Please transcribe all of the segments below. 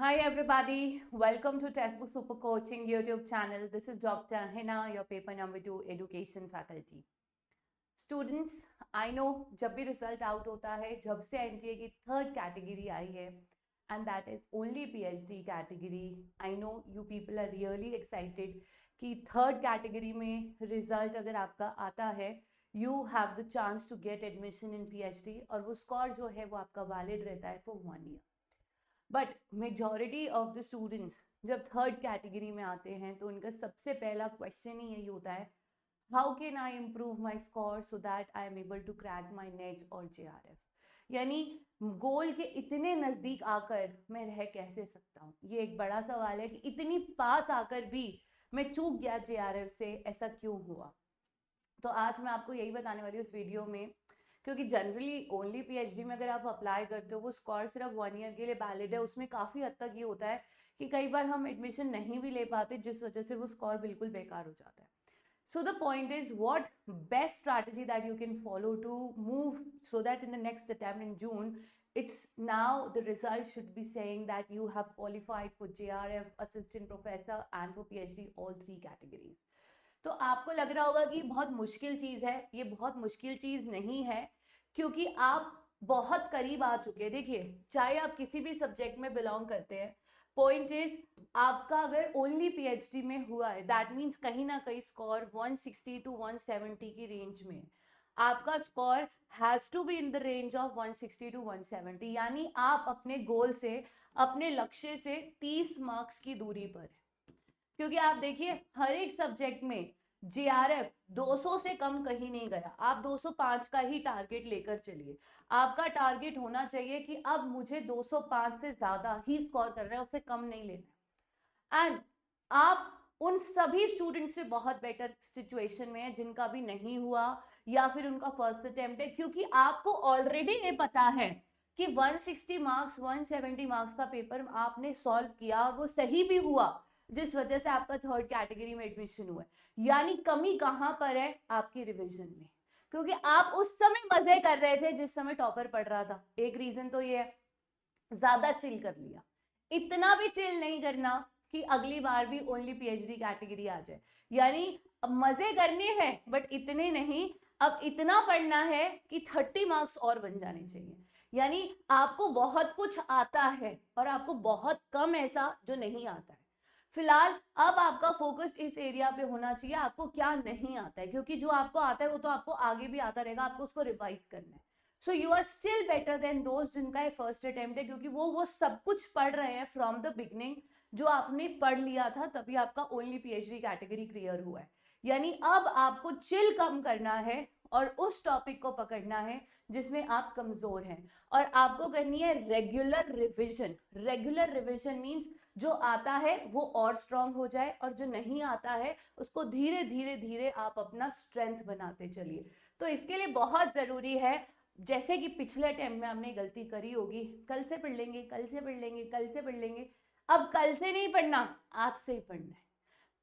Hi everybody, welcome to Textbook Super Coaching YouTube channel. This is Dr. Hina, your paper number 2 education faculty. Students, I know जब भी result out होता है, जब से NTA की third category आई है and that is only PhD category. I know you people are really excited कि third category में रिजल्ट अगर आपका आता है you have the chance to get admission in PhD और वो स्कोर जो है वो आपका वैलिड रहता है for 1 year. But majority of the students जब थर्ड कैटेगरी में आते हैं तो उनका सबसे पहला क्वेश्चन ही यही होता है, how can I improve my score so that I am able to crack my NET और JRF। यानी गोल के इतने नज़दीक आकर मैं रह कैसे सकता हूँ, ये एक बड़ा सवाल है कि इतनी पास आकर भी मैं चूक गया JRF से, ऐसा क्यों हुआ। तो आज मैं आपको यही बताने वाली हूँ इस वीडियो में, क्योंकि जनरली ओनली PhD में अगर आप अप्लाई करते हो वो स्कोर सिर्फ 1 ईयर के लिए वैलिड है। उसमें काफ़ी हद तक ये होता है कि कई बार हम एडमिशन नहीं भी ले पाते, जिस वजह से वो स्कोर बिल्कुल बेकार हो जाता है। So the point is, what best strategy that you can follow to move so that in the next attempt in June, it's now the result should be saying that you have qualified for JRF, assistant professor and for PhD, all 3 categories. तो आपको लग रहा होगा कि बहुत मुश्किल चीज़ है, ये बहुत मुश्किल चीज़ नहीं है, क्योंकि आप बहुत करीब आ चुके हैं। देखिए, चाहे आप किसी भी सब्जेक्ट में बिलोंग करते हैं, पॉइंट इज आपका अगर ओनली PhD में हुआ है दैट मीन्स कहीं ना कहीं स्कोर 160 टू 170 की रेंज में। आपका score has to be in the range of 160 to 170, यानी आप अपने गोल से, अपने लक्ष्य से 30 मार्क्स की दूरी पर है। क्योंकि आप देखिए हर एक सब्जेक्ट में JRF 200 से कम कहीं नहीं गया, आप 205 का ही टारगेट लेकर चलिए। आपका टारगेट होना चाहिए कि अब मुझे 205 से ज्यादा ही स्कोर करना है, उससे कम नहीं लेना है। एंड आप उन सभी स्टूडेंट से बहुत बेटर सिचुएशन में है जिनका भी नहीं हुआ या फिर उनका फर्स्ट अटेम्प्ट है, क्योंकि आपको ऑलरेडी ये पता है कि 160 मार्क्स 170 मार्क्स का पेपर आपने सॉल्व किया, वो सही भी हुआ, जिस वजह से आपका थर्ड कैटेगरी में एडमिशन हुआ है। यानी कमी कहां पर है? आपकी रिवीजन में, क्योंकि आप उस समय मजे कर रहे थे जिस समय टॉपर पढ़ रहा था। एक रीजन तो ये है, ज्यादा चिल कर लिया। इतना भी चिल नहीं करना कि अगली बार भी ओनली PhD कैटेगरी आ जाए। यानी मजे करने हैं बट इतने नहीं, अब इतना पढ़ना है कि 30 मार्क्स और बन जाने चाहिए। यानी आपको बहुत कुछ आता है और आपको बहुत कम ऐसा जो नहीं आता है। फिलहाल अब आपका फोकस इस एरिया पे होना चाहिए, आपको क्या नहीं आता है, क्योंकि जो आपको आता है वो तो आपको आगे भी आता रहेगा, आपको उसको रिवाइज करना है। So you are still better than दोस्त जिनका ये फर्स्ट अटेम्प्ट है, क्योंकि वो सब कुछ पढ़ रहे हैं फ्रॉम द बिगनिंग, जो आपने पढ़ लिया था तभी आपका ओनली PhD कैटेगरी क्लियर हुआ है। यानी अब आपको चिल कम करना है और उस टॉपिक को पकड़ना है जिसमें आप कमजोर हैं, और आपको करनी है regular revision. Regular revision means जो आता है वो और स्ट्रांग हो जाए, और जो नहीं आता है उसको धीरे धीरे धीरे आप अपना स्ट्रेंथ बनाते चलिए। तो इसके लिए बहुत जरूरी है, जैसे कि पिछले टाइम में हमने गलती करी होगी, कल से पढ़ लेंगे, कल से पढ़ लेंगे, कल से पढ़ लेंगे। अब कल से नहीं पढ़ना, आज से ही पढ़ना है,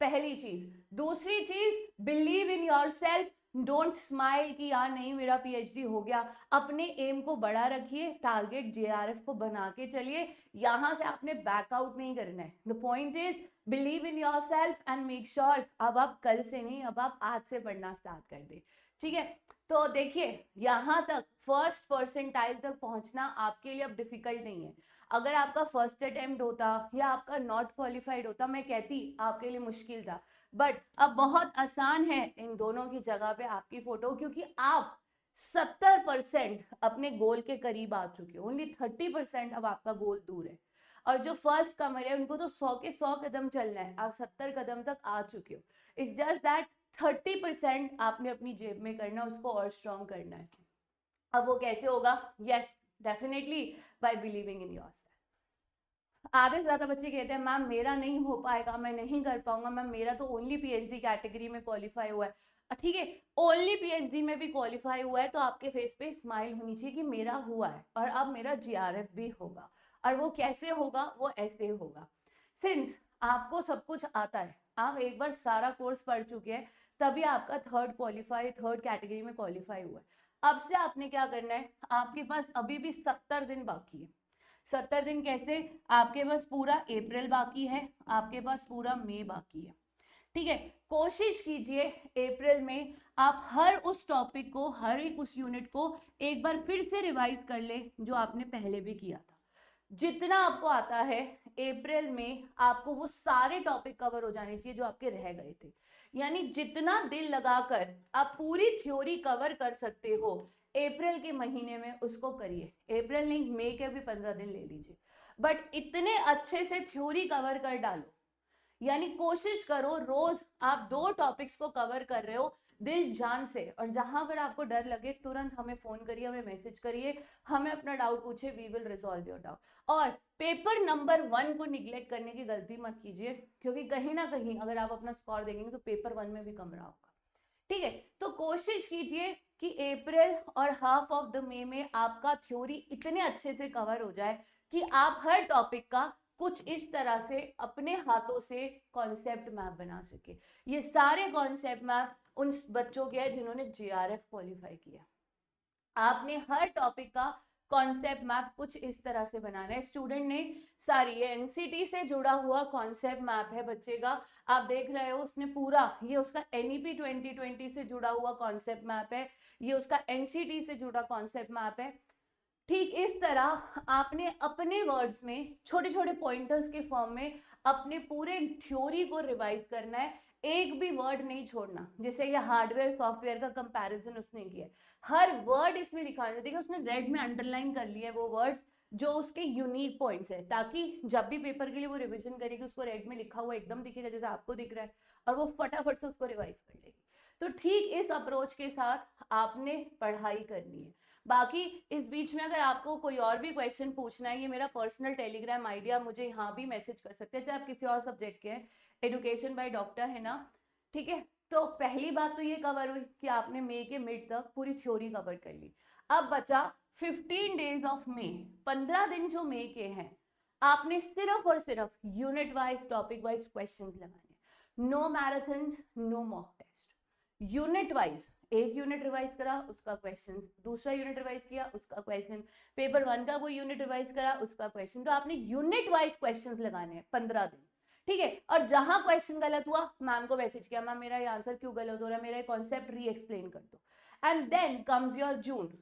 पहली चीज। दूसरी चीज, believe in your self. Don't smile कि यार नहीं मेरा PhD हो गया। अपने एम को बड़ा रखिए, टारगेट JRF को बना के चलिए, यहां से आपने बैकआउट नहीं करना है। The point is believe in your self and make sure अब आप कल से नहीं, अब आप आज से पढ़ना स्टार्ट कर दे। ठीक है, तो देखिए यहां तक फर्स्ट परसेंटाइल तक पहुंचना आपके लिए अब डिफिकल्ट नहीं है। अगर आपका फर्स्ट अटेम्प्ट होता या आपका नॉट क्वालिफाइड होता, मैं कहती आपके लिए मुश्किल था, बट अब बहुत आसान है इन दोनों की जगह पे आपकी फोटो, क्योंकि आप 70% अपने गोल के करीब आ चुके हो, ओनली 30% अब आपका गोल दूर है। और जो फर्स्ट कमर है उनको तो 100 के 100 कदम चलना है, आप 70 कदम तक आ चुके हो। इट्स जस्ट दैट 30% आपने अपनी जेब में करना, उसको और स्ट्रॉन्ग करना है। अब वो कैसे होगा? Yes, definitely bye believing in yourself. आधे से ज्यादा बच्चे कहते हैं मैम मेरा नहीं हो पाएगा, मैं नहीं कर पाऊंगा, मैम मेरा तो ओनली PhD कैटेगरी में क्वालिफाई हुआ है। ठीक है, ओनली PhD में भी क्वालिफाई हुआ है तो आपके फेस पे स्माइल होनी चाहिए कि मेरा हुआ है और अब मेरा JRF भी होगा। और वो कैसे होगा? वो ऐसे होगा, सिंस आपको सब कुछ आता है, आप एक बार सारा कोर्स पढ़ चुके हैं, तभी आपका थर्ड कैटेगरी में क्वालिफाई हुआ है। अब से आपने क्या करना है, आपके पास अभी भी 70 दिन बाकी है। 70 दिन कैसे, आपके पास पूरा अप्रैल बाकी है, आपके पास पूरा मई बाकी है, ठीक है। कोशिश कीजिए अप्रैल में आप हर उस टॉपिक को, हर एक उस यूनिट को एक बार फिर से रिवाइज कर ले जो आपने पहले भी किया था। जितना आपको आता है अप्रैल में आपको वो सारे टॉपिक कवर हो जाने चाहिए जो आपके रह गए थे। यानी जितना दिल लगाकर आप पूरी थ्योरी कवर कर सकते हो अप्रैल के महीने में उसको करिए। अप्रैल नहीं, मई के भी 15 दिन ले लीजिए, बट इतने अच्छे से थ्योरी कवर कर डालो। यानी कोशिश करो रोज आप 2 टॉपिक्स को कवर कर रहे हो दिल जान से, और जहां पर आपको डर लगे तुरंत हमें फोन करिए, हमें मैसेज करिए, हमें अपना डाउट पूछिए, we will resolve your doubt. और पेपर नंबर 1 को निग्लेक्ट करने की गलती मत कीजिए, क्योंकि कहीं ना कहीं अगर आप अपना स्कोर देंगे तो पेपर 1 में भी कम रहा होगा, ठीक है। तो कोशिश कीजिए कि अप्रैल और हाफ ऑफ द मई में आपका थ्योरी इतने अच्छे से कवर हो जाए कि आप हर टॉपिक का कुछ इस तरह से अपने हाथों से कॉन्सेप्ट मैप बना सके। ये सारे कॉन्सेप्ट मैप उन बच्चों के हैं जिन्होंने जीआरएफ क्वालिफाई किया। आपने हर टॉपिक का कॉन्सेप्ट मैप कुछ इस तरह से बनाना है। स्टूडेंट ने सारी, ये एनसीटी से जुड़ा हुआ कॉन्सेप्ट मैप है बच्चे का, आप देख रहे हो उसने पूरा, ये उसका एनईपी 2020 से जुड़ा हुआ कॉन्सेप्ट मैप है, ये उसका एनसीटी से जुड़ा कॉन्सेप्ट मैप है। ठीक इस तरह आपने अपने वर्ड्स में छोटे छोटे पॉइंटर्स के फॉर्म में अपने पूरे थ्योरी को रिवाइज करना है, एक भी वर्ड नहीं छोड़ना। जैसे ये हार्डवेयर सॉफ्टवेयर का कंपैरिजन उसने किया, हर वर्ड इसमें दिखाना है। देखिए उसने रेड में अंडरलाइन कर लिए वो वर्ड्स जो उसके यूनिक पॉइंट्स है, ताकि जब भी पेपर के लिए वो रिवीजन करेगी उसको रेड में लिखा हुआ एकदम दिखेगा जैसे आपको दिख रहा है, और वो फटाफट से उसको रिवाइज कर लेगी। तो ठीक इस अप्रोच के साथ आपने पढ़ाई करनी है। बाकी इस बीच में अगर आपको कोई और भी क्वेश्चन पूछना है, ये मेरा पर्सनल टेलीग्राम आईडी, आप मुझे यहाँ भी मैसेज कर सकते हैं, चाहे आप किसी और सब्जेक्ट के हैं, एडुकेशन बाय डॉक्टर है ना, ठीक है। तो पहली बात तो ये कवर हुई कि आपने मई के मिड तक पूरी थ्योरी कवर कर ली। अब बचा 15 डेज ऑफ मई, 15 दिन जो मई के हैं, आपने सिर्फ और सिर्फ unit wise topic wise questions लगाने, no marathons, no mock test. Unit wise एक यूनिट रिवाइज करा उसका क्वेश्चन, दूसरा यूनिट रिवाइज किया उसका क्वेश्चन, पेपर 1 का वो यूनिट रिवाइज करा उसका क्वेश्चन। तो आपने यूनिट वाइज क्वेश्चंस लगाने हैं 15 दिन, ठीक है। और जहां क्वेश्चन गलत हुआ मैम को मैसेज किया, मैम मेरा ये आंसर क्यों गलत हो रहा है, मेरा कॉन्सेप्ट री एक्सप्लेन कर दो। एंड देन कम्स योर जून।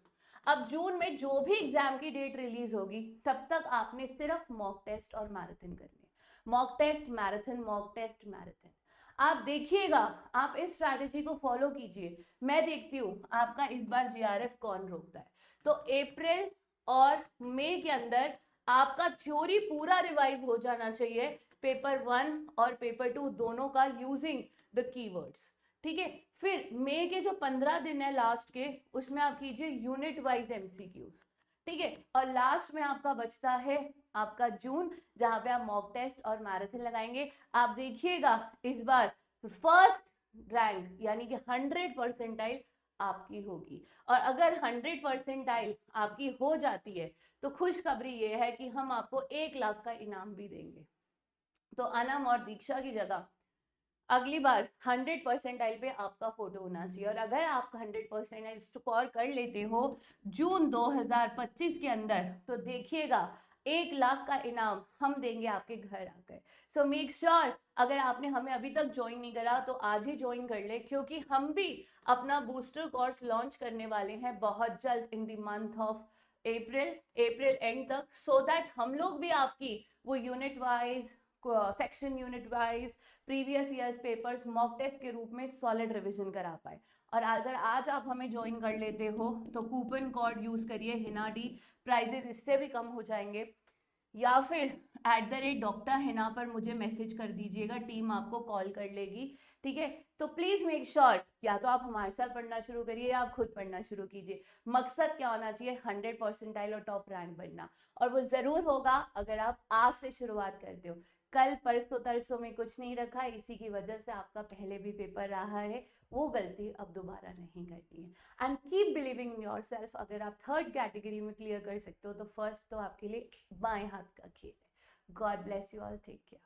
अब जून में जो भी एग्जाम की डेट रिलीज होगी तब तक आपने सिर्फ मॉक टेस्ट और मैराथन करनी है, mock test marathon, mock test marathon. आप देखिएगा, आप इस स्ट्रैटेजी को फॉलो कीजिए, मैं देखती हूँ आपका इस बार जीआरएफ कौन रोकता है। तो अप्रैल और मई के अंदर आपका थ्योरी पूरा रिवाइज हो जाना चाहिए, पेपर 1 और पेपर 2 दोनों का, यूजिंग द कीवर्ड्स, ठीक है। फिर मई के जो 15 दिन है लास्ट के, उसमें आप कीजिए यूनिट वाइज एमसीक्यूज, ठीक है। और लास्ट में आपका बचता है आपका जून, जहां पे आप मॉक टेस्ट और मैराथन लगाएंगे। आप देखिएगा इस बार फर्स्ट रैंक यानी कि 100% आपकी होगी, और अगर 100% आपकी हो जाती है तो खुशखबरी ये है कि हम आपको 1 लाख का इनाम भी देंगे। तो अनम और दीक्षा की जगह अगली बार 100% पे आपका फोटो होना चाहिए, और अगर आप 100% स्कोर कर लेते हो जून 2025 के अंदर, तो देखिएगा 1 लाख का इनाम हम देंगे आपके घर आकर। सो मेक श्योर, अगर आपने हमें अभी तक ज्वाइन नहीं करा तो आज ही ज्वाइन कर ले, क्योंकि हम भी अपना बूस्टर कोर्स लॉन्च करने वाले हैं बहुत जल्द in the month of April end तक, सो दैट हम लोग भी आपकी वो unit wise, section unit wise, previous years papers mock test के रूप में सॉलिड रिवीजन करा पाए। और अगर आज आप हमें ज्वाइन कर लेते हो तो कूपन कोड यूज करिए हिना डी, प्राइजेस इससे भी कम हो जाएंगे, या फिर @डॉक्टर हिना पर मुझे मैसेज कर दीजिएगा, टीम आपको कॉल कर लेगी, ठीक है। तो प्लीज मेक श्योर या तो आप हमारे साथ पढ़ना शुरू करिए या आप खुद पढ़ना शुरू कीजिए। मकसद क्या होना चाहिए, 100% और टॉप रैंक बनना, और वो जरूर होगा अगर आप आज से शुरुआत करते हो। कल परसों तरसों में कुछ नहीं रखा, इसी की वजह से आपका पहले भी पेपर रहा है, वो गलती अब दोबारा नहीं करनी है। And keep believing in yourself. अगर आप 3rd कैटेगरी में क्लियर कर सकते हो तो फर्स्ट तो आपके लिए बाएं हाथ का खेल है। God bless you all, take care.